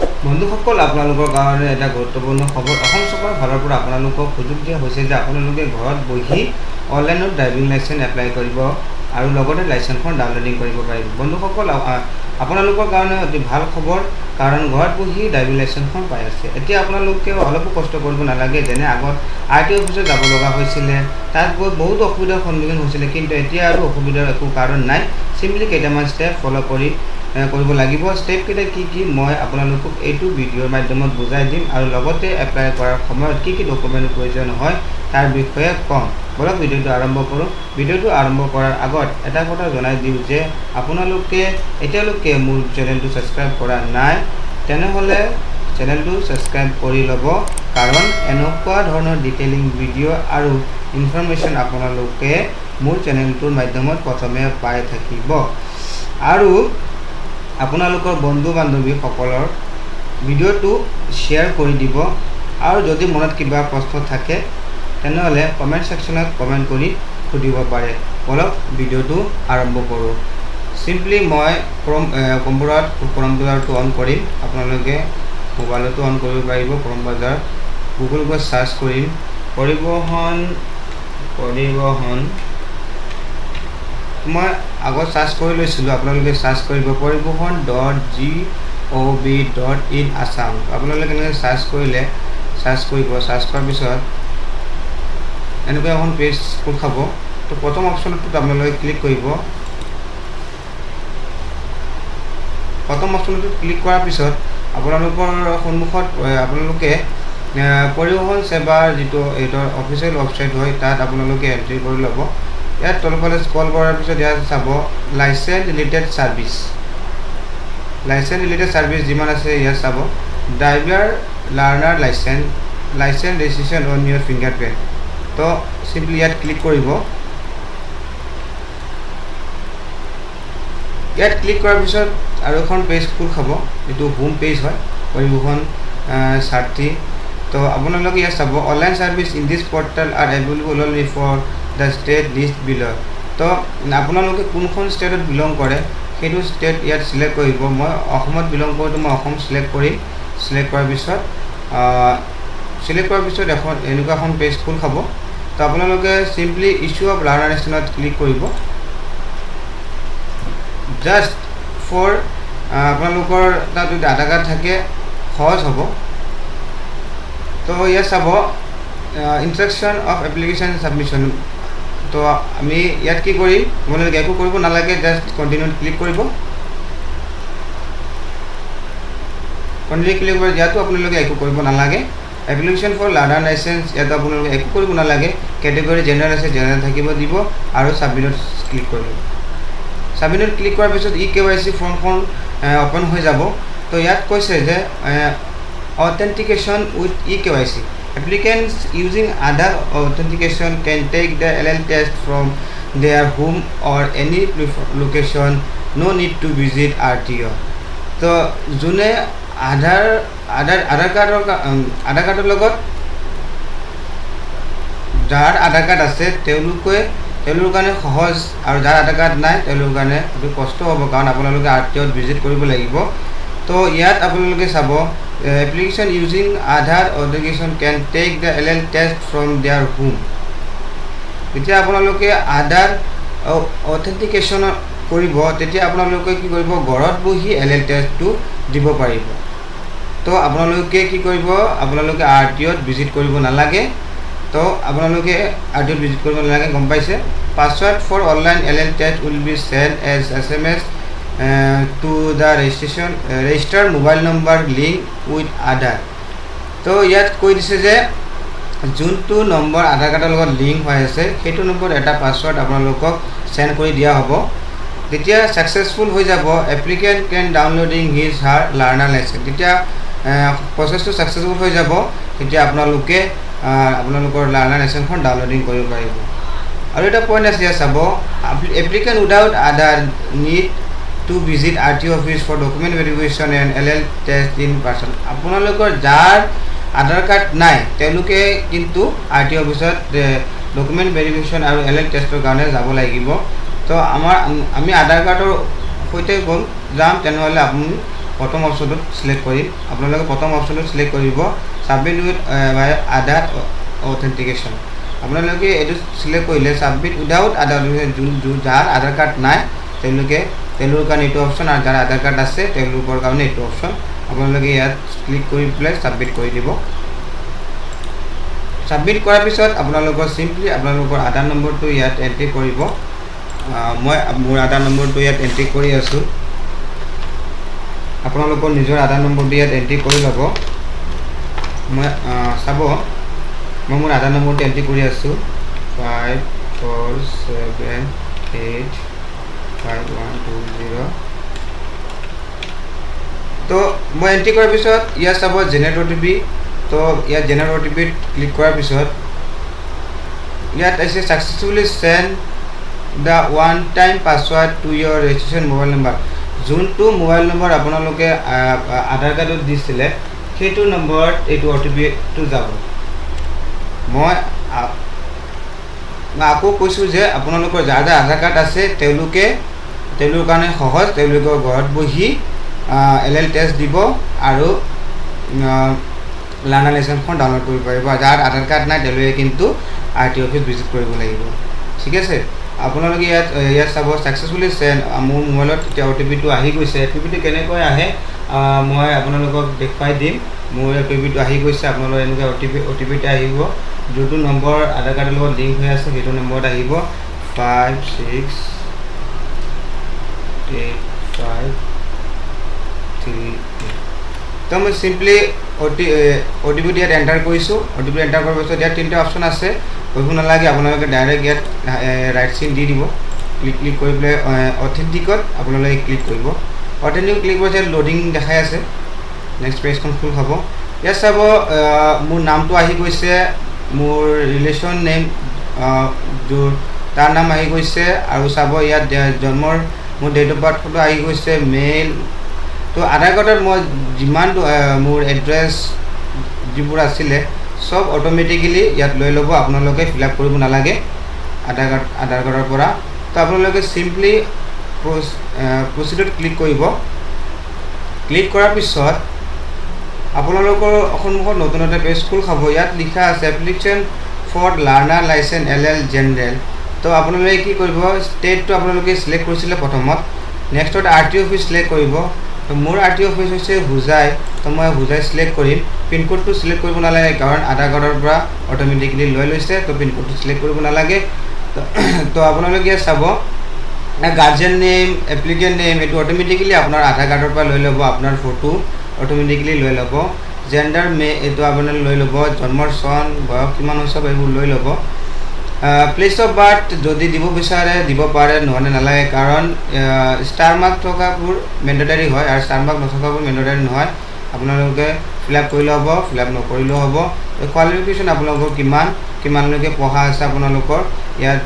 বন্ধুসকল আপোনালোকৰ কাৰণে এটা গুৰুত্বপূৰ্ণ খবৰ অসম চৰকাৰৰ ফালৰ পৰা আপোনালোকক সুযোগ দিয়া হৈছে যে আপোনালোকে ঘৰত বহি অনলাইনত ড্ৰাইভিং লাইসেন্স এপ্লাই কৰিব আৰু লগতে লাইসেন্সখন ডাউনলোডিং কৰিব পাৰিব। বন্ধুসকল আপোনালোকৰ কাৰণে অতি ভাল খবৰ, কাৰণ ঘৰত বহি ড্ৰাইভিং লাইসেন্সখন পাই আছে। এতিয়া আপোনালোকে অলপো কষ্ট কৰিব নালাগে। যেনে আগত RTO অফিচত যাব লগা হৈছিলে, তাত গৈ বহুত অসুবিধাৰ সন্মুখীন হৈছিলে, কিন্তু এতিয়া আৰু অসুবিধাৰ একো কাৰণ নাই। সিম্পলি কেইটামান ষ্টেপ ফলো কৰিব লাগিব। ষ্টেপ কেইটা কি মই আপোনালোকক এইটো ভিডিঅ'ৰ মাধ্যমত বুজাই দিম আৰু লগতে এপ্লাই কৰাৰ সময়ত কি ডকুমেণ্টৰ প্ৰয়োজন হয় তাৰ বিষয়ে কম। বলক ভিডিঅ'টো আৰম্ভ কৰোঁ। ভিডিঅ'টো আৰম্ভ কৰাৰ আগত এটা কথা জনাই দিওঁ যে আপোনালোকে এতিয়ালৈকে মোৰ চেনেলটো ছাবস্ক্ৰাইব কৰা নাই, তেনেহ'লে চেনেলটো ছাবস্ক্ৰাইব কৰি ল'ব, কাৰণ এনেকুৱা ধৰণৰ ডিটেইলিং ভিডিঅ' আৰু ইনফৰমেশ্যন আপোনালোকে মোৰ চেনেলটোৰ মাধ্যমত প্ৰথমে পাই থাকিব। আৰু আপোনালোকৰ বন্ধু বান্ধৱীসকলৰ ভিডিঅ'টো শ্বেয়াৰ কৰি দিব। আৰু যদি মনত কিবা প্ৰশ্ন থাকে তেনেহ'লে কমেণ্ট ছেকশ্যনত কমেণ্ট কৰি সুধিব পাৰে। বলক ভিডিঅ'টো আৰম্ভ কৰোঁ। সিম্পলি মই ক্ৰম ব্ৰাউজাৰটো অন কৰিম। আপোনালোকে মোবাইলতো অন কৰিব পাৰিব। ক্ৰম ব্ৰাউজাৰ গুগল গৈ চাৰ্চ কৰিম পৰিবহণ মই আগত চাৰ্চ কৰি লৈছিলোঁ। আপোনালোকে চাৰ্চ কৰিব পৰিবহণ.gov.in আছাম। আপোনালোকে এনেকৈ চাৰ্চ কৰিব। চাৰ্চ কৰাৰ পিছত এনেকুৱা এখন পেজ খোল খাব। তো প্ৰথম অপশ্যনটোত আপোনালোকে ক্লিক কৰিব। প্ৰথম অপশ্যনটোত ক্লিক কৰাৰ পিছত আপোনালোকৰ সন্মুখত আপোনালোকে পৰিবহণ সেৱাৰ যিটো এইটোৰ অফিচিয়েল ৱেবছাইট হয় তাত আপোনালোকে এণ্ট্ৰি কৰি ল'ব। ইয়াত তলফালে স্ক্ৰল কৰাৰ পিছত ইয়াত চাব লাইসেন্স ৰিলেটেড চাৰ্ভিছ যিমান আছে ইয়াত চাব driver learner license registration on your fingerprint. তো সিম্পলি ইয়াত ক্লিক কৰিব। ইয়াত ক্লিক কৰাৰ পিছত আৰু এখন পেজ খোল খাব, এইটো হোম পেজ হয় পৰিবহণ সাৰথী। তো আপোনালোকে ইয়াত চাব online service in this portal are available only for the state list below'. তো আপোনালোকে কোনখন ষ্টেটত বিলং কৰে সেইটো ষ্টেট ইয়াত চিলেক্ট কৰিব। মই অসমত বিলং কৰোঁ, মই অসম চিলেক্ট কৰিম। চিলেক্ট কৰাৰ পিছত এখন এনেকুৱা এখন পেজ খোল খাব। তো আপোনালোকে সিম্পলি ইছ্যু অফ লাৰ্ণাৰ লাইসেন্সত ক্লিক কৰিব। জাষ্ট ফৰ আপোনালোকৰ তাত যদি আধাৰ কাৰ্ড থাকে সহজ হ'ব। তো ইয়াত চাব ইনষ্ট্ৰাকশ্যন অফ এপ্লিকেশ্যন ছাবমিশ্যন। তো আমি ইয়াত কি কৰিম, আপোনালোকে একো কৰিব নালাগে, জাষ্ট কণ্টিনিউত ক্লিক কৰিব। ইয়াতো আপোনালোকে একো কৰিব নালাগে। এপ্লিকেশ্যন ফৰ লাৰ্ণাৰ লাইসেন্স ইয়াতো আপোনালোকে একো কৰিব নালাগে। কেটেগৰী জেনেৰেল আছে, জেনেৰেল থাকিব দিব আৰু ছাবমিটত ক্লিক কৰিব। ছাবমিটত ক্লিক কৰাৰ পিছত KYC ফৰ্মখন অ'পেন হৈ যাব। তো ইয়াত কৈছে যে authentication with KYC applicants using Aadhaar authentication can take the LL test from their home or any location, no need to visit RTO। তো যোনে আধাৰ কাৰ্ডৰ লগত যাৰ আধাৰ কাৰ্ড আছে তেওঁলোকৰ কাৰণে সহজ, আৰু যাৰ আধাৰ কাৰ্ড নাই তেওঁলোকৰ কাৰণে এইটো কষ্ট হ'ব, কাৰণ আপোনালোকে RTOত ভিজিট কৰিব লাগিব। তো ইয়াত আপোনালোকে চাব application using Aadhaar authentication can take the LL test from their home. যেতিয়া আপোনালোকে আধাৰ অথেণ্টিকেশ্যন কৰিব তেতিয়া আপোনালোকে কি কৰিব, ঘৰত বহি LL টেষ্টটো দিব পাৰিব। তো আপোনালোকে কি কৰিব, আপোনালোকে RTOত ভিজিট কৰিব নালাগে। তো আপোনালোকে RTOত ভিজিট কৰিব নালাগে, গম পাইছে। Password for online LL test will be send as SMS to the register mobile number link with Aadhaar. তো ইয়াত কৈ দিছে যে যোনটো নম্বৰ আধাৰ কাৰ্ডৰ লগত লিংক হৈ আছে সেইটো নম্বৰত এটা পাছৱাৰ্ড আপোনালোকক চেণ্ড কৰি দিয়া হ'ব। যেতিয়া ছাকচেছফুল হৈ যাব এপ্লিকেণ্ট কেন ডাউনলোডিং হিজ হাৰ লাৰ্ণাৰ লাইসেন্স। যেতিয়া প্ৰচেছটো ছাকচেছফুল হৈ যাব তেতিয়া আপোনালোকৰ লাৰ্ণাৰ লাইসেন্সখন ডাউনলোডিং কৰিব পাৰিব। আৰু এটা পইণ্ট আছে ইয়াত চাব applicant without Aadhaar need to visit RTO office for document verification and LL test in person. আপোনালোকৰ যাৰ আধাৰ কাৰ্ড নাই তেওঁলোকে কিন্তু RTO অফিচত ডকুমেণ্ট ভেৰিফিকেশ্যন আৰু LL টেষ্টৰ কাৰণে যাব লাগিব। তো আমি আধাৰ কাৰ্ডৰ সৈতে যাম, তেনেহ'লে আপুনি প্ৰথম অপশ্যনটোত সিলেক্ট কৰিম আপোনালোকে প্ৰথম অপশ্যনটোত সিলেক্ট কৰিব সাবমিট উইথ আধাৰ অথেন্টিকেশ্যন আপোনালোকে এইটো সিলেক্ট কৰিলে সাবমিট উইদাউট আধাৰ যাৰ আধাৰ কাৰ্ড নাই তেওঁলোকৰ কাৰণে এইটো অপশ্যন আৰু যাৰ আধাৰ কাৰ্ড আছে তেওঁলোকৰ কাৰণে এইটো অপশ্যন আপোনালোকে ইয়াত ক্লিক কৰি পেলাই সাবমিট কৰি দিব সাবমিট কৰাৰ পিছত আপোনালোকৰ সিম্পলি আপোনালোকৰ আধাৰ নম্বৰটো ইয়াত এন্ট্ৰি কৰিব মই মোৰ আধাৰ নম্বৰটো ইয়াত এন্ট্ৰি কৰি আছো আপোনালোকৰ নিজৰ আধাৰ নম্বৰটো ইয়াত এন্ট্ৰি কৰি ল'ব মই চাব মই মোৰ আধাৰ নম্বৰটো এন্ট্ৰি কৰি আছো 54785120 তো মই এন্ট্ৰি কৰাৰ পিছত ইয়াত চাব জেনাৰেট OTP তো ইয়াত জেনাৰেট OTP ক্লিক কৰাৰ পিছত ইয়াত আছে successfully send the one time password to your registration mobile number যোনটো মোবাইল নম্বৰ আপোনালোকে আধাৰ কাৰ্ডত দিছিলে সেইটো নম্বৰত এইটো OTP টো যাব মই আকৌ কৈছো যে আপোনালোকৰ যাৰ আধাৰ কাৰ্ড আছে তেওঁলোকৰ কাৰণে সহজ তেওঁলোকৰ ঘৰত বহি LL টেষ্ট দিব আৰু লাৰ্ণাৰ লাইসেন্সখন ডাউনলোড কৰিব পাৰিব যাৰ আধাৰ কাৰ্ড নাই তেওঁলোকে কিন্তু RT অফিস ভিজিট কৰিব লাগিব ঠিক আছে আপোনালোকে ইয়াত চাব সাকসেসফুলি সেন্ড মোৰ মোবাইলত এতিয়া OTP টো আহি গৈছে OTP টো কেনেকৈ আহে মই আপোনালোকক দেখাই দিম মোৰ OTP টো আহি গৈছে আপোনালোকৰ এনেকৈ OTP টো আহিব যোনটো নম্বৰ আধাৰ কাৰ্ডৰ লগত লিংক হৈ আছে সেইটো নম্বৰত আহিব 56853 তো মই সিম্পলি OTP ইয়াত এন্টাৰ কৰিছো OTP এন্টাৰ কৰাৰ পিছত ইয়াত তিনটা অপচন আছে কৰিব নালাগে আপোনালোকে ডাইৰেক্ট ইয়াত ৰাইট চিন দি দিব ক্লিক কৰি পেলাই অথেন্টিকত আপোনালোকে ক্লিক কৰিব অথেন্টিক ক্লিক কৰিলে লোডিং দেখাই আছে নেক্সট পেজখন খুল খাব ইয়াত চাব মোৰ নামটো আহি গৈছে মোৰ ৰিলেশন নেম তাৰ নাম আহি গৈছে আৰু চাব ইয়াত জন্মৰ মোৰ ডেট অফ বাৰ্থটো আহি গৈছে মেল তো আধাৰ কাৰ্ডত মই যিমান মোৰ এড্ৰেছ যিবোৰ আছিলে সব অটোমেটিক্যালি ইয়াত লৈ ল'ব আপোনালোকে ফিল আপ কৰিব নালাগে আধাৰ কাৰ্ডৰ পৰা তো আপোনালোকে সিম্পলি প্ৰসিডত ক্লিক কৰিব ক্লিক কৰাৰ পিছত আপোনালোকৰ সন্মুখত নতুন এটা পেজ খুল খাব ইয়াত লিখা আছে application for learner license LL general তো আপোনালোকে কি কৰিব ষ্টেটটো আপোনালোকে সিলেক্ট কৰিছিলে প্ৰথমত নেক্সটত RT অফিস সিলেক্ট কৰিব তো মোৰ RT অফিস হৈছে হুজাই তো মই হুজাই সিলেক্ট কৰিম পিন কোডটো সিলেক্ট কৰিব নালাগে কাৰণ আধাৰ কাৰ্ডৰ পৰা অটোমেটিক্যালি লৈ লৈছে তো পিন কোডটো সিলেক্ট কৰিব নালাগে তো আপোনালোকে চাব গাৰ্জিয়ান নেম এপ্লিকেন্ট নেম এটো অটোমেটিক্যালি আপোনাৰ আধাৰ কাৰ্ডৰ পৰা লৈ ল'ব আপোনাৰ ফটো অটোমেটিক্যালি লৈ ল'ব জেন্ডাৰ এটো আপোনালোকে লৈ ল'ব জন্মৰ চন বয়স কিমান হৈছে এইবোৰ লৈ ল'ব প্লেস অফ বাৰ্থ যদি দিব বিচাৰে দিব পাৰে নহলে নালাগে কাৰণ ষ্টাৰ মাৰ্ক থকাবোৰ মেন্ডেটৰী হয় আৰু ষ্টাৰ মাৰ্ক নথকাবোৰ মেন্ডেটৰী নহয় আপোনালোকে ফিল আপ কৰি ল'ব ফিল আপ নকৰিলেও হ'ব কোৱালিফিকেশ্যন আপোনালোকৰ কিমানলৈকে পঢ়া আছে আপোনালোকৰ ইয়াত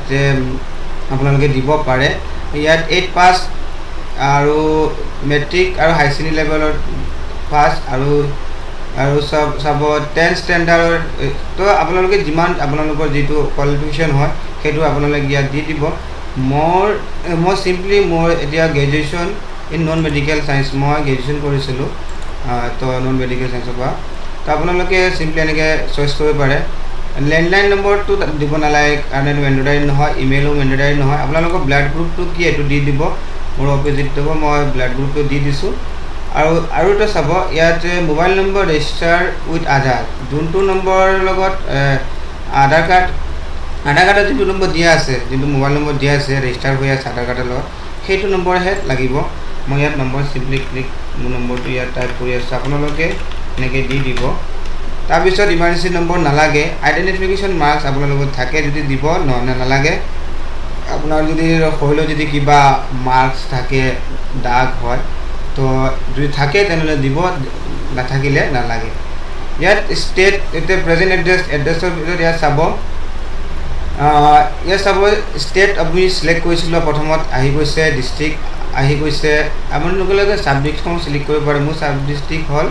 আপোনালোকে দিব পাৰে ইয়াত 8 পাস আৰু মেট্ৰিক আৰু হাই সেকেন্ডাৰী লেভেলৰ পাস আৰু সব 10 স্ট্যান্ডাৰ্ড তো আপোনালোকে যিমান আপোনালোকৰ যেটো কোৱালিফিকেশন হয় সেইটো আপোনালোকে ইয়াত দি দিব মই সিম্পলি মোৰ এতিয়া graduation in non medical science মই গ্ৰেজুৱেচন কৰিছিলো তো নন মেডিকেল সায়েন্সৰ পৰা তো আপোনালোকে সিম্পলি এনেকৈ চইচ কৰিব পাৰে ল্যান্ডলাইন নম্বৰটো দিব নালাগে কাৰণ এইটো মেন্ডেটৰী নহয় ইমেইলো মেন্ডেটৰী নহয় আপোনালোকৰ ব্লাড গ্ৰুপটো কি এটো দি দিব মোৰ অপোজিট হ'ব মই ব্লাড গ্ৰুপটো দি দিছো আৰু এটা চাব ইয়াত মোবাইল নম্বৰ ৰেজিষ্টাৰ উইথ আধাৰ যোনটো নম্বৰ লগত আধাৰ কাৰ্ডত যিটো নম্বৰ দিয়া আছে যিটো মোবাইল নম্বৰ দিয়া আছে ৰেজিষ্টাৰ হৈ আছে আধাৰ কাৰ্ডৰ লগত সেইটো নম্বৰহে লাগিব মই ইয়াত নম্বৰ সিম্পলি ক্লিক মোৰ নম্বৰটো ইয়াত টাইপ কৰি আছে আপোনালোকে এনেকৈ দি দিব তাৰ পিছত ইমাৰ্জেন্সি নম্বৰ নালাগে আইডেন্টিফিকেশন মাৰ্কছ আপোনালোকৰ থাকে যদি দিব নালাগে আপোনাৰ যদি হইলো যদি কিবা মাৰ্কছ থাকে দাগ হয় তো যদি থাকে তেনেহলে দিব নাথাকিলে নালাগে ইয়াত স্টেট এতে প্ৰেজেন্ট এড্ৰেছৰ ভিতৰত ইয়াত চাব স্টেট আপুনি সিলেক্ট কৰিছিল প্ৰথমত আহি গৈছে ডিস্ট্ৰিক্ট আহি গৈছে আপোনালোকে সাব ডিস্ট্ৰিক্টখন সিলেক্ট কৰিব পাৰে মোৰ সাব ডিস্ট্ৰিক্ট হল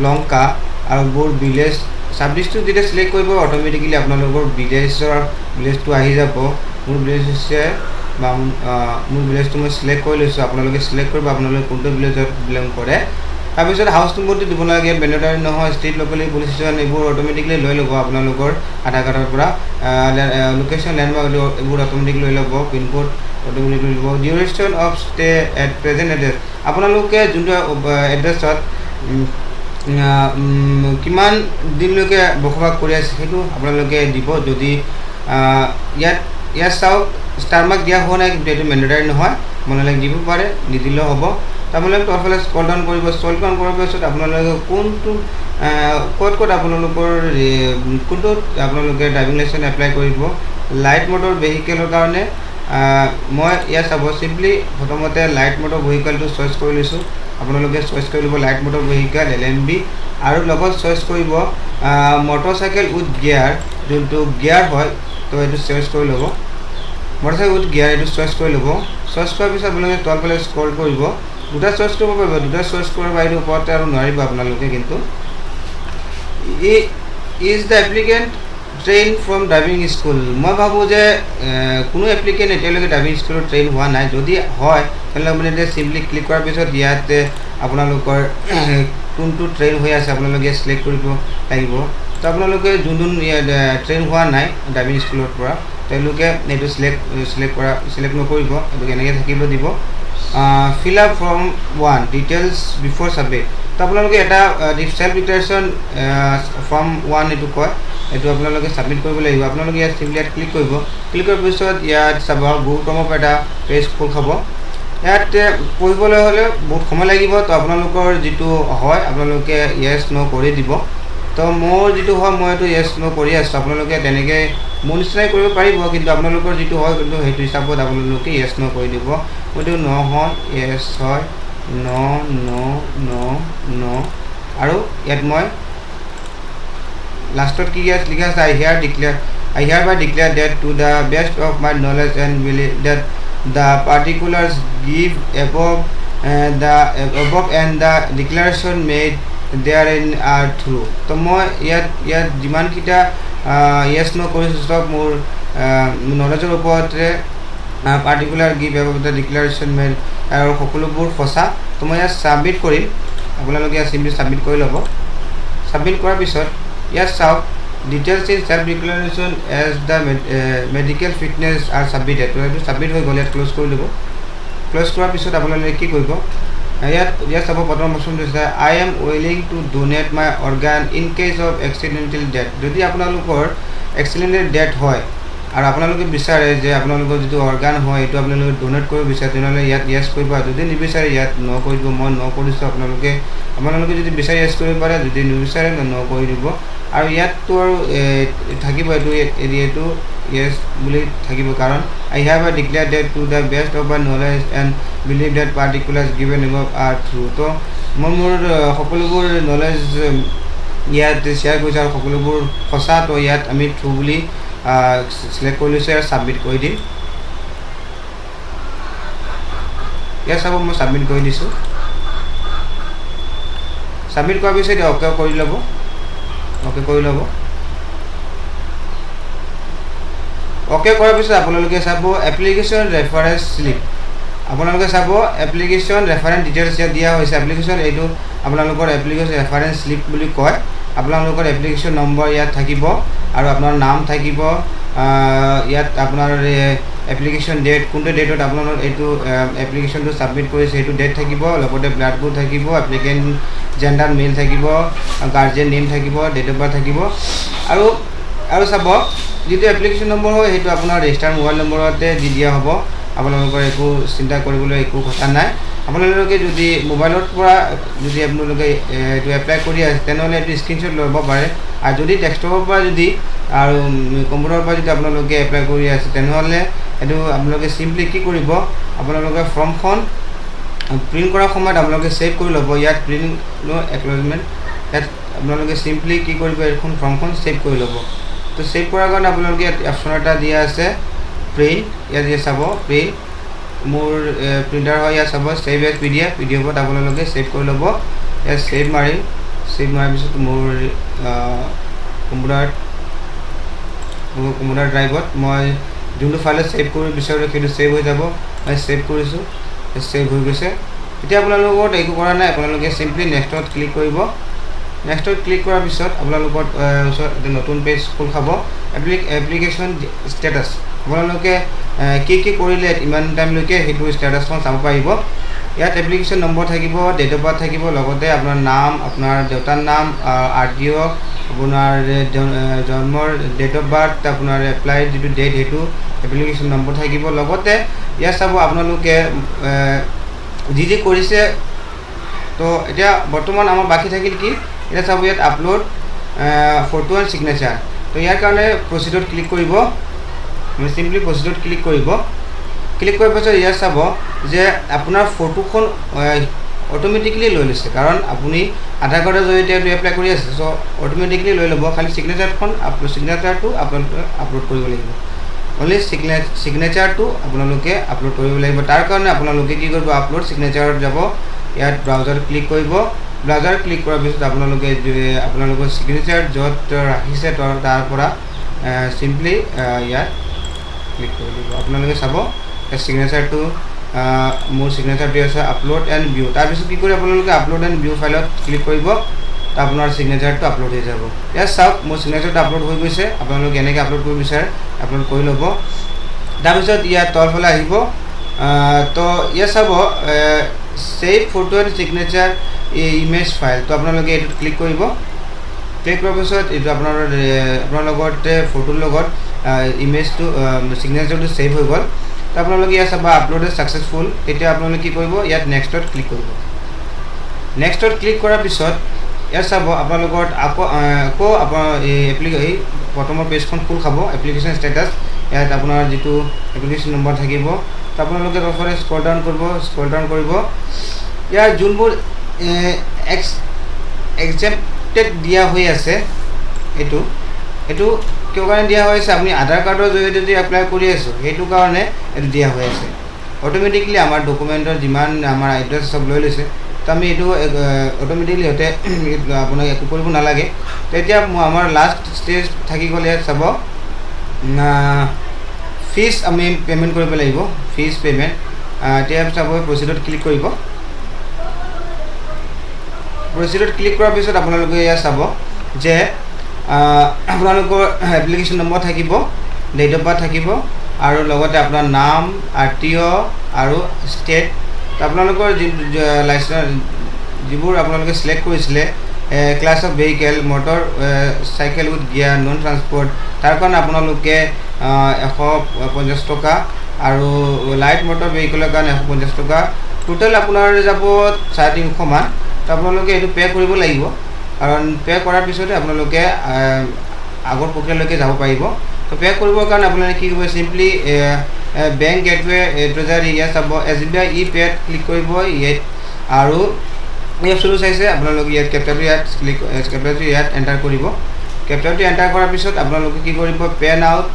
লংকা আৰু মোৰ ভিলেজ সাব ডিস্ট্ৰিক্ট যেতিয়া সিলেক্ট কৰিব অটোমেটিক্যালি আপোনালোকৰ ভিলেজটো আহি যাব মোৰ ভিলেজ হৈছে বা মোৰ ভিলেজটো মই সিলেক্ট কৰি লৈছোঁ আপোনালোকে সিলেক্ট কৰিব আপোনালোকে কোনটো ভিলেজত বিলং কৰে তাৰপিছত হাউচ নম্বৰটো দিব লাগে বেণ্ডাৰী নহয় ষ্টেট লোকেলি পুলিচ ষ্টেচন এইবোৰ অট'মেটিকলি লৈ ল'ব আপোনালোকৰ আধাৰ কাৰ্ডৰ পৰা লোকেশ্যন লেণ্ডমাৰ্ক এইবোৰ অট'মেটিক লৈ ল'ব পিনক'ড অট'মেটিক লৈ ল'ব duration of stay at present address আপোনালোকে যোনটো এড্ৰেছত কিমান দিনলৈকে বসবাস কৰি আছে সেইটো আপোনালোকে দিব যদি ইয়াত চাওক ষ্টাৰ মাৰ্ক দিয়া হোৱা নাই কিন্তু এইটো মেণ্ডাৰী নহয় আপোনালোকে দিব পাৰে নিদিলেও হ'ব আপোনালোকে তলফালে স্ক্ৰল ডাউন কৰিব স্ক্ৰল ডাউন কৰাৰ পিছত আপোনালোকে কোনটো ক'ত আপোনালোকৰ কোনটোত আপোনালোকে ড্ৰাইভিং লাইচেন্স এপ্লাই কৰিব লাইট মটৰ ভেহিকেলৰ কাৰণে মই ইয়াত চাব চিম্পলি প্ৰথমতে লাইট মটৰ ভেহিকেলটো চইচ কৰি লৈছোঁ আপোনালোকে চইচ কৰি ল'ব লাইট মটৰ ভেহিকেল LMB আৰু লগত চইচ কৰিব মটৰচাইকেল উইথ গিয়াৰ যোনটো গিয়াৰ হয় তো এইটো চইচ কৰি ল'ব মটৰচাইকেল উইথ গিয়াৰ এইটো চইচ কৰি ল'ব চইচ কৰাৰ পিছত আপোনালোকে তলফালে স্ক্ৰল কৰিব দুটা চইচ কৰিব পাৰিব দুটা চইচ কৰাৰ বাহিৰে ওপৰতে আৰু নোৱাৰিব আপোনালোকে কিন্তু is the applicant train from driving school মই ভাবোঁ যে কোনো এপ্লিকেণ্ট এতিয়ালৈকে ড্ৰাইভিং স্কুলত ট্ৰেইন হোৱা নাই যদি হয় তেনেহ'লে আপুনি এতিয়া চিম্পলি ক্লিক কৰাৰ পিছত ইয়াতে আপোনালোকৰ কোনটো ট্ৰেইন হৈ আছে আপোনালোকে চিলেক্ট কৰিব লাগিব তো আপোনালোকে যোন ট্ৰেইন হোৱা নাই ড্ৰাইভিং স্কুলৰ পৰা তেওঁলোকে এইটো চিলেক্ট নকৰিব এইটো এনেকৈ থাকিব দিব fill up from 1 details before submit তো আপোনালোকে এটা সেলফ ডিক্লাৰেশ্যন ফৰ্ম 1 এইটো কয় এইটো আপোনালোকে সাবমিট কৰিব লাগিব আপোনালোকে ইয়াত সিম্পলি ইয়াত ক্লিক কৰিব ক্লিক কৰাৰ পিছত ইয়াত চাব গুগল এটা পেজ খোল খাব ইয়াত পঢ়িবলৈ হ'লে বহুত সময় লাগিব তো আপোনালোকৰ যিটো হয় আপোনালোকে ইয়েছ নো কৰি দিব তো মোৰ যিটো হয় মই এইটো ইয়েছ নো কৰি আছোঁ আপোনালোকে তেনেকৈ মোৰ নিচিনাই কৰিব পাৰিব কিন্তু আপোনালোকৰ যিটো হয় কিন্তু সেইটো হিচাপত আপোনালোকে ইয়েছ নো কৰি দিব মইতো নহয় ইয়েছ হয় ন আৰু ইয়াত মই লাষ্টত কি ইয়াত লিখা আছে I hereby declare that to the best of my knowledge and belief that the particulars give above and the declaration made therein are true তো মই ইয়াত যিমানকেইটা ইয়েছ নো কৰিছোঁ চব মোৰ নলেজৰ ওপৰতে particular give above the declaration made আৰু সকলোবোৰ সঁচা তো মই ইয়াত ছাবমিট কৰিম আপোনালোকে ইয়াত চিম্পলি ছাবমিট কৰি ল'ব ছাবমিট কৰাৰ পিছত ইয়াত চাওক details in self declaration as the medical fitness are submitted তো এইটো ছাবমিট হৈ গ'ল ইয়াত ক্ল'জ কৰি ল'ব ক্ল'জ কৰাৰ পিছত আপোনালোকে কি কৰিব ইয়াত চাব প্ৰথম অপশ্যনটো হৈছে I am willing to donate my organ in case of accidental death যদি আপোনালোকৰ এক্সিডেণ্টেল ডেথ হয় আৰু আপোনালোকে বিচাৰে যে আপোনালোকৰ যিটো অৰ্গান হয় এইটো আপোনালোকে ডোনেট কৰিব বিচাৰে তেনেহ'লে ইয়াত ইয়েছ কৰিব যদি নিবিচাৰে ইয়াত ন কৰি দিব মই ন কৰিছোঁ আপোনালোকে যদি বিচাৰে ইয়েছ কৰিব পাৰে যদি নিবিচাৰে ন কৰি দিব আৰু ইয়াততো আৰু থাকিব এইটো ইয়েছ বুলি থাকিব কাৰণ I have declared that to the best of my knowledge and believe that particulars given above are true তো মই মোৰ সকলোবোৰ নলেজ ইয়াত শ্বেয়াৰ কৰিছোঁ আৰু সকলোবোৰ সঁচা তো ইয়াত আমি ট্ৰু বুলি সিলেক্ট কৰি লৈছোঁ আৰু ছাবমিট কৰি দিম ইয়াত চাব মই ছাবমিট কৰি দিছোঁ ছাবমিট কৰাৰ পিছত অ'কে কৰি ল'ব অ'কে কৰাৰ পিছত আপোনালোকে চাব এপ্লিকেশ্যন ৰেফাৰেঞ্চ শ্লিপ আপোনালোকে চাব এপ্লিকেশ্যন ৰেফাৰেঞ্চ ডিটেইলছ ইয়াত দিয়া হৈছে এপ্লিকেশ্যন এইটো আপোনালোকৰ এপ্লিকেশ্যন ৰেফাৰেঞ্চ শ্লিপ বুলি কয় আপোনালোকৰ এপ্লিকেশ্যন নম্বৰ ইয়াত থাকিব আৰু আপোনাৰ নাম থাকিব ইয়াত আপোনাৰ এপ্লিকেশ্যন ডেট কোনটো ডেটত আপোনালোক এইটো এপ্লিকেশ্যনটো ছাবমিট কৰিছে সেইটো ডেট থাকিব লগতে ব্লাড গ্ৰুপ থাকিব এপ্লিকেণ্ট জেণ্ডাৰ মেল থাকিব গাৰ্জেন নেম থাকিব ডেট অফ বাৰ্থ থাকিব আৰু চাব যিটো এপ্লিকেশ্যন নম্বৰ হয় সেইটো আপোনাৰ ৰেজিষ্টাৰ মোবাইল নম্বৰতে দি দিয়া হ'ব আপোনালোকৰ একো চিন্তা কৰিবলৈ একো কথা নাই আপোনালোকে যদি মোবাইলৰ পৰা যদি আপোনালোকে এইটো এপ্লাই কৰি আছে তেনেহ'লে এইটো স্ক্ৰীনশ্বট ল'ব পাৰে আৰু যদি ডেস্কটপৰ পৰা যদি আৰু কম্পিউটাৰৰ পৰা যদি আপোনালোকে এপ্লাই কৰি আছে তেনেহ'লে এইটো আপোনালোকে চিম্পলি কি কৰিব আপোনালোকে ফৰ্মখন প্ৰিণ্ট কৰাৰ সময়ত আপোনালোকে ছেভ কৰি ল'ব ইয়াত প্ৰিণ্ট একনলেজমেণ্ট ইয়াত আপোনালোকে চিম্পলি কি কৰিব এইখন ফৰ্মখন ছেভ কৰি ল'ব তো ছেভ কৰাৰ কাৰণে আপোনালোকে ইয়াত অপশ্যন এটা দিয়া আছে প্ৰিণ্ট ইয়াত চাব প্ৰিণ্ট মোৰ প্ৰিণ্টাৰ হয় ইয়াত চাব ছেভ এজ পিডিএফত আপোনালোকে ছেভ কৰি ল'ব ইয়াত ছেভ মাৰাৰ পিছত মোৰ কম্পিউটাৰ ড্ৰাইভত মই যোনটো ফাইলত ছেভ কৰিব বিচাৰোঁ সেইটো ছেভ হৈ যাব মই ছেভ কৰিছোঁ ছেভ হৈ গৈছে এতিয়া আপোনালোকৰ একো কৰা নাই আপোনালোকে সিম্পলি নেক্সটত ক্লিক কৰিব নেক্সটত ক্লিক কৰাৰ পিছত আপোনালোকৰ ওচৰত নতুন পেজ খোল খাব এপ্লিকেশ্যন ষ্টেটাছ আপোনালোকে কি কৰিলে ইমান টাইমলৈকে সেইটো ষ্টেটাছখন চাব পাৰিব ইয়াত এপ্লিকেশ্যন নম্বৰ থাকিব ডেট অফ বাৰ্থ থাকিব লগতে আপোনাৰ নাম আপোনাৰ দেউতাৰ নাম RTO আপোনাৰ জন্মৰ ডেট অফ বাৰ্থ আপোনাৰ এপ্লাই যিটো ডেট সেইটো এপ্লিকেশ্যন নম্বৰ থাকিব লগতে ইয়াত চাব আপোনালোকে যি কৰিছে তো এতিয়া বৰ্তমান আমাৰ বাকি থাকিল কি এটা চাব ইয়াত আপলোড ফটো এণ্ড সিগনেচাৰ তো ইয়াৰ কাৰণে প্ৰচিডত ক্লিক কৰিব সিম্পলি প্ৰচিডত ক্লিক কৰিব ক্লিক কৰাৰ পাছত ইয়াত চাব যে আপোনাৰ ফটোখন অটোমেটিকলি লৈ লৈছে কাৰণ আপুনি আধাৰ কাৰ্ডৰ জৰিয়তে এইটো এপ্লাই কৰি আছে চ' অটোমেটিকলি লৈ ল'ব খালি সিগনেচাৰখন সিগনেচাৰটো আপলোড কৰিব লাগিব অনলি সিগনেচাৰটো আপোনালোকে আপলোড কৰিব লাগিব তাৰ কাৰণে আপোনালোকে কি কৰিব আপলোড সিগনেচাৰত যাব ইয়াত ব্ৰাউজাৰ ক্লিক কৰিব ব্ৰাউজাৰ ক্লিক কৰাৰ পিছত আপোনালোকৰ সিগনেচাৰ য'ত ৰাখিছে তাৰ পৰা সিম্পলি ইয়াত ক্লিক কৰি দিব আপোনালোকে চাব সিগনেচাৰটো মোৰ সিগনেচাৰটো আছে আপলোড এণ্ড ভিউ তাৰপিছত কি কৰি আপোনালোকে আপলোড এণ্ড ভিউ ফাইলত ক্লিক কৰিব তো আপোনাৰ সিগনেচাৰটো আপলোড হৈ যাব ইয়াত চাওক মোৰ সিগনেচাৰটো আপলোড হৈ গৈছে আপোনালোকে এনেকৈ আপলোড কৰিব বিচাৰে আপলোড কৰি ল'ব তাৰপিছত ইয়াত তলফালে আহিব তো ইয়াত চাব save photo and signature image file তো আপোনালোকে এইটোত ক্লিক কৰিব ক্লিক কৰাৰ পিছত এইটো আপোনাৰ লগতে ফটোৰ লগত ইমেজটো সিগনেচাৰটো ছেভ হৈ গ'ল তো আপোনালোকে ইয়াত চাব আপলোডেড ছাকচেছফুল তেতিয়া আপোনালোকে কি কৰিব ইয়াত নেক্সটত ক্লিক কৰিব নেক্সটত ক্লিক কৰাৰ পিছত ইয়াত চাব আপোনালোকৰ আকৌ আপোনাৰ এই প্ৰথমৰ পেজখন খোল খাব এপ্লিকেশ্যন ষ্টেটাছ ইয়াত আপোনাৰ যিটো এপ্লিকেশ্যন নম্বৰ থাকিব তো আপোনালোকে তলফালে স্ক্ৰল ডাউন কৰিব ইয়াৰ যোনবোৰ একচেপ্টেড দিয়া হৈ আছে এইটো কিয় কাৰণে দিয়া হৈ আছে আপুনি আধাৰ কাৰ্ডৰ জৰিয়তে যদি এপ্লাই কৰি আছোঁ সেইটো কাৰণে এইটো দিয়া হৈ আছে অটোমেটিকলি আমাৰ ডকুমেণ্টৰ যিমান আমাৰ এড্ৰেছ চব লৈ লৈছে তো আমি এইটো অটোমেটিকলি সিহঁতে আপোনাক একো কৰিব নালাগে তো এতিয়া আমাৰ লাষ্ট ষ্টেজ থাকি গ'ল ইয়াত চাব ফিজ আমি পে'মেণ্ট কৰিব লাগিব ফিজ পে'মেণ্ট এতিয়া চাব প্ৰচিডত ক্লিক কৰিব প্ৰচিডত ক্লিক কৰাৰ পিছত আপোনালোকে ইয়াত চাব যে আপোনালোকৰ এপ্লিকেশ্যন নম্বৰ থাকিব ডেট অফ বাৰ্থ থাকিব আৰু লগতে আপোনাৰ নাম RTO আৰু ষ্টেট আপোনালোকৰ লাইচেন্স যিবোৰ আপোনালোকে সিলেক্ট কৰিছিলে class of vehicle motor cycle with gear non transport তাৰ কাৰণে আপোনালোকে 150 টকা আৰু লাইট মটৰ ভেহিকেলৰ কাৰণে 150 টকা টোটেল আপোনাৰ যাব 350 মান তো আপোনালোকে এইটো পে' কৰিব লাগিব কাৰণ পে' কৰাৰ পিছতে আপোনালোকে আগৰ প্ৰক্ৰিয়ালৈকে যাব পাৰিব তো পে' কৰিবৰ কাৰণে আপোনালোকে কি কৰিব সিম্পলি বেংক গেটৱে ট্ৰেজাৰী ইয়াত চাব SBI ই-পে'ত ক্লিক কৰিব ইয়াত আৰু এই অপশ্যনটো চাইছে আপোনালোকে ইয়াত কেপচাৰটো ইয়াত এণ্টাৰ কৰিব কেপচাৰটো এণ্টাৰ কৰাৰ পিছত আপোনালোকে কি কৰিব পে' নাওত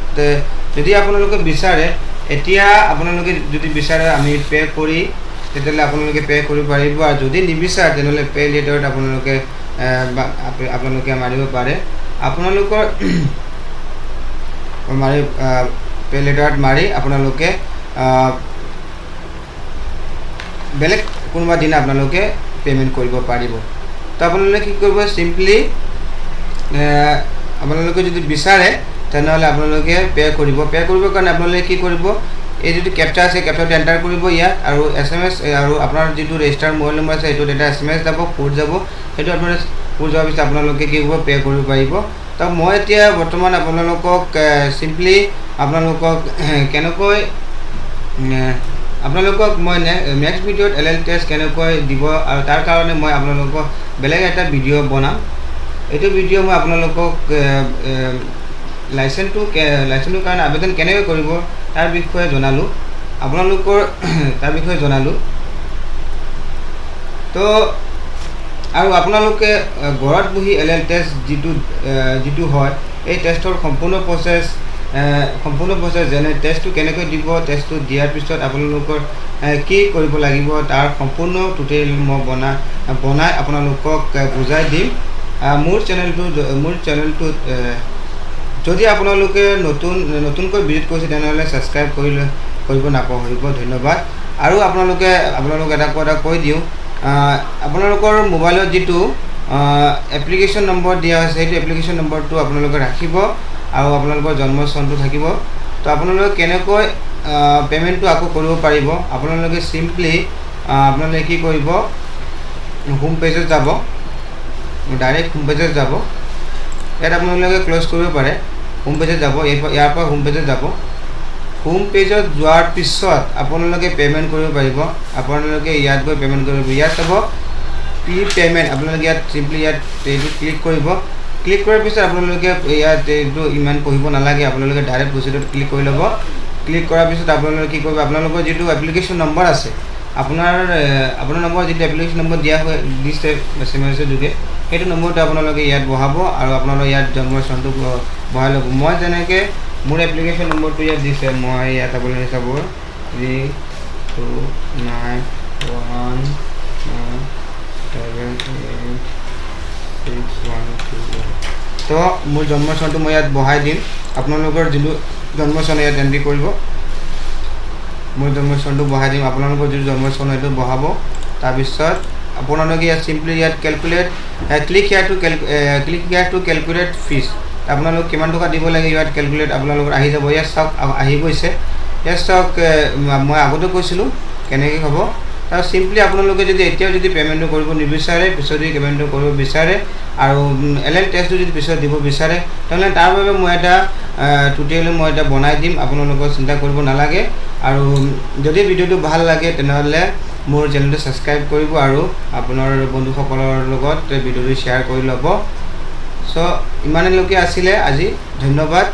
যদি আপোনালোকে বিচাৰে এতিয়া আপোনালোকে যদি বিচাৰে আমি পে' কৰি তেতিয়াহ'লে আপোনালোকে পে' কৰিব পাৰিব আৰু যদি নিবিচাৰে তেনেহ'লে পে' লেটাৰত আপোনালোকে মাৰিব পাৰে আপোনালোকৰ পে' লেটাৰত মাৰি আপোনালোকে বেলেগ কোনোবা দিনা আপোনালোকে পে'মেণ্ট কৰিব পাৰিব তো আপোনালোকে কি কৰিব সিম্পলি আপোনালোকে যদি বিচাৰে তেনেহ'লে আপোনালোকে পে' কৰিবৰ কাৰণে আপোনালোকে কি কৰিব এই যিটো কেপচাৰ আছে কেপচাৰটো এণ্টাৰ কৰিব ইয়াত আৰু SMS আৰু আপোনাৰ যিটো ৰেজিষ্টাৰ মোবাইল নম্বৰ আছে সেইটোত এটা SMS যাব কোড যাব সেইটো আপোনাৰ কোড যোৱাৰ পিছত আপোনালোকে কি কৰিব পে' কৰিব পাৰিব তো মই এতিয়া বৰ্তমান আপোনালোকক সিম্পলি আপোনালোকক কেনেকৈ মই নেক্সট ভিডিঅ'ত LL টেষ্ট কেনেকৈ দিব আৰু তাৰ কাৰণে মই আপোনালোকক বেলেগ এটা ভিডিঅ' বনাম এইটো ভিডিঅ' মই আপোনালোকক লাইচেন্সটোৰ কাৰণে আবেদন কেনেকৈ কৰিব তাৰ বিষয়ে জনালোঁ তো আৰু আপোনালোকে ঘৰত বহি LL টেষ্ট যিটো হয় এই টেষ্টৰ সম্পূৰ্ণ প্ৰচেছ যেনে টেষ্টটো কেনেকৈ দিব টেষ্টটো দিয়াৰ পিছত আপোনালোকৰ কি কৰিব লাগিব তাৰ সম্পূৰ্ণ টোটেল মই বনাই আপোনালোকক বুজাই দিম মোৰ চেনেলটোত যদি আপোনালোকে নতুনকৈ ভিজিট কৰিছে তেনেহ'লে ছাবস্ক্ৰাইব কৰিব নাপাহৰিব। ধন্যবাদ। আৰু আপোনালোক এটা কথা কৈ দিওঁ, আপোনালোকৰ মোবাইলত যিটো এপ্লিকেশ্যন নম্বৰ দিয়া হৈছে সেইটো এপ্লিকেশ্যন নম্বৰটো আপোনালোকে ৰাখিব আৰু আপোনালোকৰ জন্ম চনটো থাকিব। তো আপোনালোকে কেনেকৈ পে'মেণ্টটো আকৌ কৰিব পাৰিব, আপোনালোকে চিম্পলি আপোনালোকে কি কৰিব, হোম পেজত যাব, ডাইৰেক্ট হোম পেজত যাব। ইয়াত আপোনালোকে ক্ল'জ কৰিব পাৰে। হোম পেজত যাব, ইয়াৰ পৰা হোম পেজত যাব। হোম পেজত যোৱাৰ পিছত আপোনালোকে পে'মেণ্ট কৰিব পাৰিব। আপোনালোকে ইয়াত গৈ পে'মেণ্ট কৰিব। ইয়াত চাব পে'মেণ্ট, আপোনালোকে ইয়াত চিম্পলি ইয়াত এইটো ক্লিক কৰিব। ক্লিক কৰাৰ পিছত আপোনালোকে ইয়াত এইটো ইমান পঢ়িব নালাগে, আপোনালোকে ডাইৰেক্ট বস্তুটোত ক্লিক কৰি ল'ব। ক্লিক কৰাৰ পিছত আপোনালোকে কি কৰিব, আপোনালোকৰ যিটো এপ্লিকেশ্যন নম্বৰ আছে, আপোনাৰ নম্বৰ যিটো এপ্লিকেশ্যন নম্বৰ দিছে SMS-ৰ যোগে, সেইটো নম্বৰটো আপোনালোকে ইয়াত বহাব আৰু আপোনালোকে ইয়াত জন্ম চনটো বহাই ল'ব। মই যেনেকৈ মোৰ এপ্লিকেশ্যন নম্বৰটো ইয়াত দিছে, মই ইয়াত আপোনালোকে চাব 329178612। তো মোৰ জন্ম চনটো মই ইয়াত বহাই দিম। আপোনালোকৰ যিটো জন্ম চন ইয়াত এণ্ট্ৰি কৰিব। মোৰ জন্ম চনটো বহাই দিম, আপোনালোকৰ যিটো জন্ম চন সেইটো বহাব। তাৰপিছত আপোনালোকে ইয়াত চিম্পলি ইয়াত ক্লিক হিয়াৰ টু কেলকুলেট ফিজ। আপোনালোক কিমান টকা দিব লাগে ইয়াত কেলকুলেট আপোনালোকৰ আহি যাব। ইয়াত চাওক আহি গৈছে। ইয়াত চাওক মই আগতে কৈছিলোঁ কেনেকৈ হ'ব। তাৰ চিম্পলি আপোনালোকে যদি এতিয়াও যদি পে'মেণ্টটো কৰিব নিবিচাৰে, পিছত যদি পে'মেণ্টটো কৰিব বিচাৰে আৰু LL টেক্সটো যদি পিছত দিব বিচাৰে, তেনেহ'লে তাৰ বাবে মই এটা টিউটৰিয়েল মই এটা বনাই দিম, আপোনালোকৰ চিন্তা কৰিব নালাগে। আৰু যদি ভিডিঅ'টো ভাল লাগে তেনেহ'লে মোৰ চেনেলটো ছাবস্ক্ৰাইব কৰিব আৰু আপোনাৰ বন্ধুসকলৰ লগত ভিডিঅ'টো শ্বেয়াৰ কৰি ল'ব। চ' ইমানলৈকে আছিলে আজি। ধন্যবাদ।